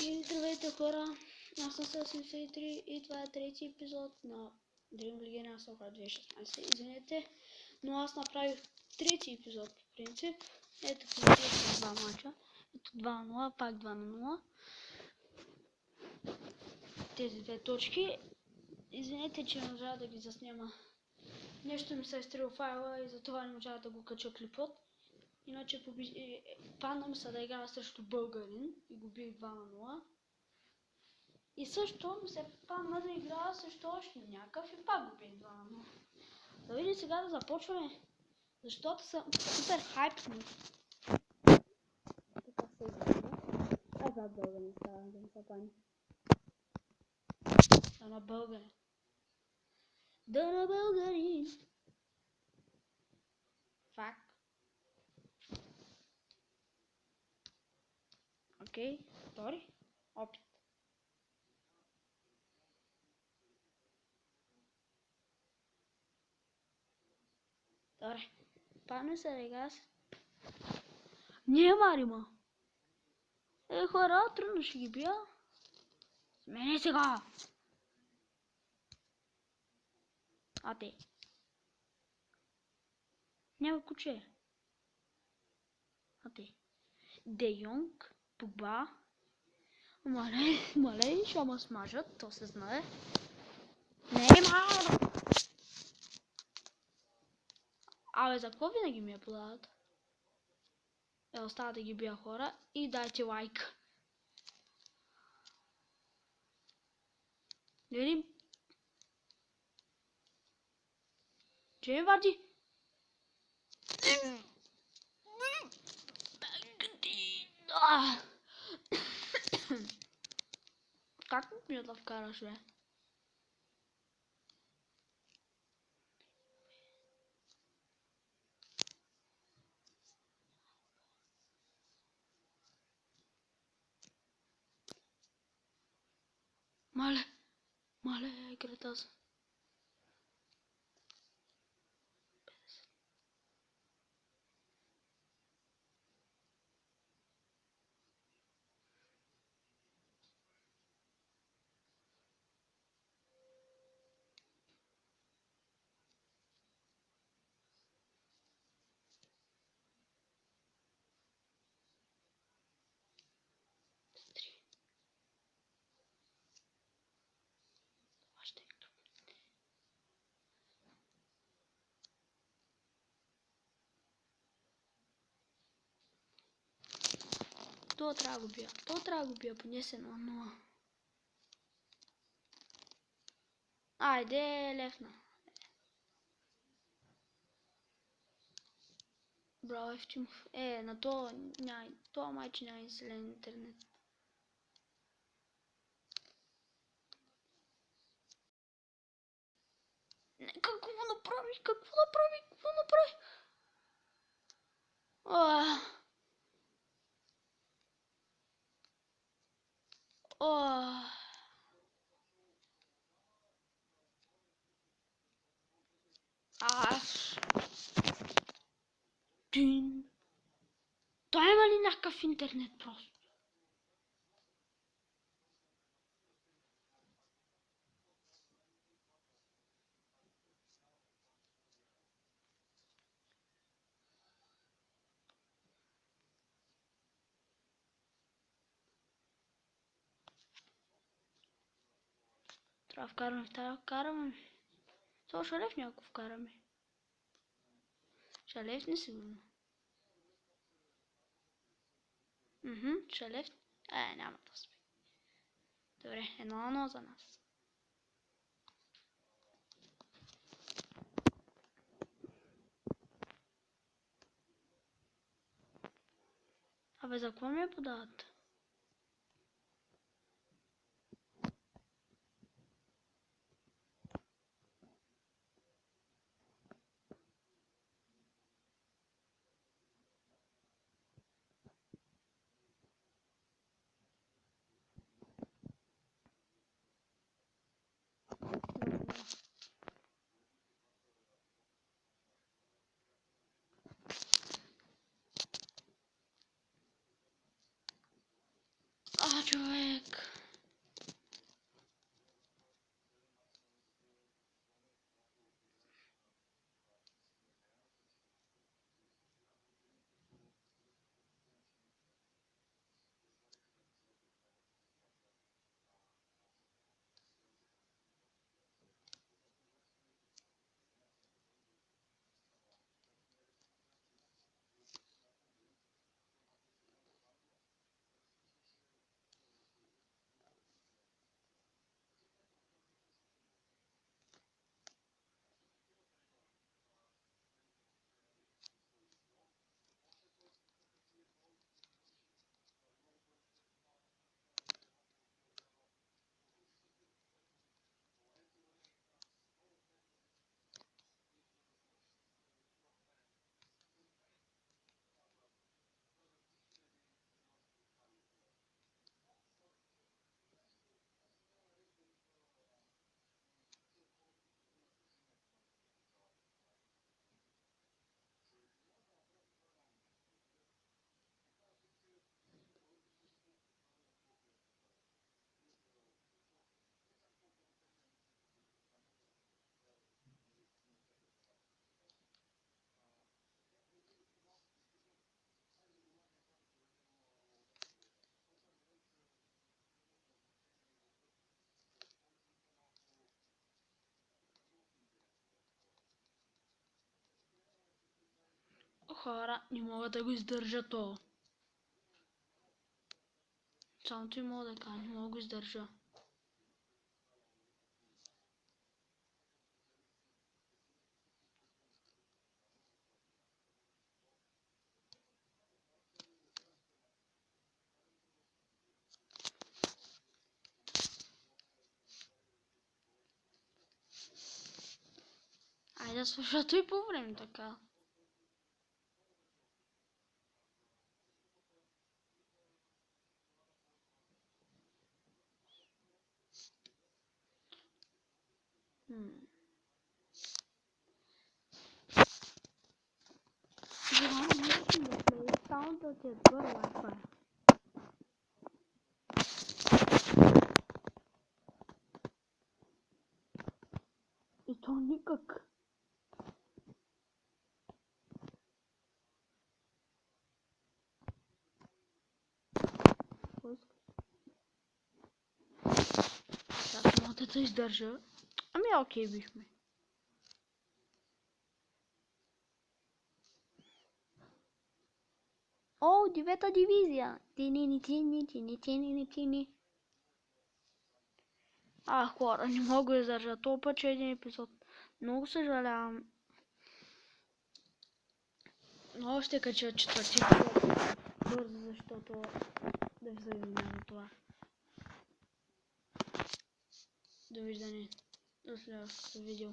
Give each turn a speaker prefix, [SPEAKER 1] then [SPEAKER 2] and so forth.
[SPEAKER 1] И здравейте хора, аз съм 73 и това е трети епизод на Dream League Насока 2016. Извинете, но аз направих трети епизод по принцип. Ето принцип два мача. Ето 2-0, пак 2-0. Тези две точки. Извинете, че не можа да ги заснема. Нещо ми се е изтрил файла и затова не можа да го кача клипът. Иначе падна ми се да играя срещу българин и го бих 2-0. И също ми се падна да играя срещу още някакъв и пак го бих 2-0. Да видим сега да започваме, защото съм супер хайпнат. Така се играе. Ай, зад българин става да ми се пани. Да на българин. Да на българин. Фак. Окей, втори. Опит. Добре. Падна се рега се. Не, Марима. Хора, трудно ще ги бия. Смени сега. А те. Няма куче. А те. Де Йонг, Погба. Мале, ще ме смажат, то се знае. Неймар! Абе, за какво винаги ми я подават? Остава да ги бия хора и дайте лайк. Не видим. Джейми Варди! Как ми да вкараш, бе? Мале, кретас. То трябва да го бия, поне се на 0. Айде, лефна. Браво, Евтимов. На то майче няма зелен интернет. Какво направи? Той има ли някакъв интернет просто? Трябва да вкараме. То Шалев някакво вкараме. Шалев не сигурно. Шалев. Няма да успее. Добре, 1-0 за нас. Абе, за какво ми я подават? човек. Хора, не мога да го издържа то. Само ти мога да кажа, не мога да го издържа. Айде да слушате и по време така. Желам нещо да плея, само да ти отбър Wi-Fi. И то никак. Аз мога да издържа. Ами окей бихме. О, 9-та дивизия! Тини. Хора, не мога да издържа. Това път, че един епизод. Много съжалявам. Но ще кача четвърти епизод бързо, защото да ви се извинявам за това. Довиждане. До следващото видео.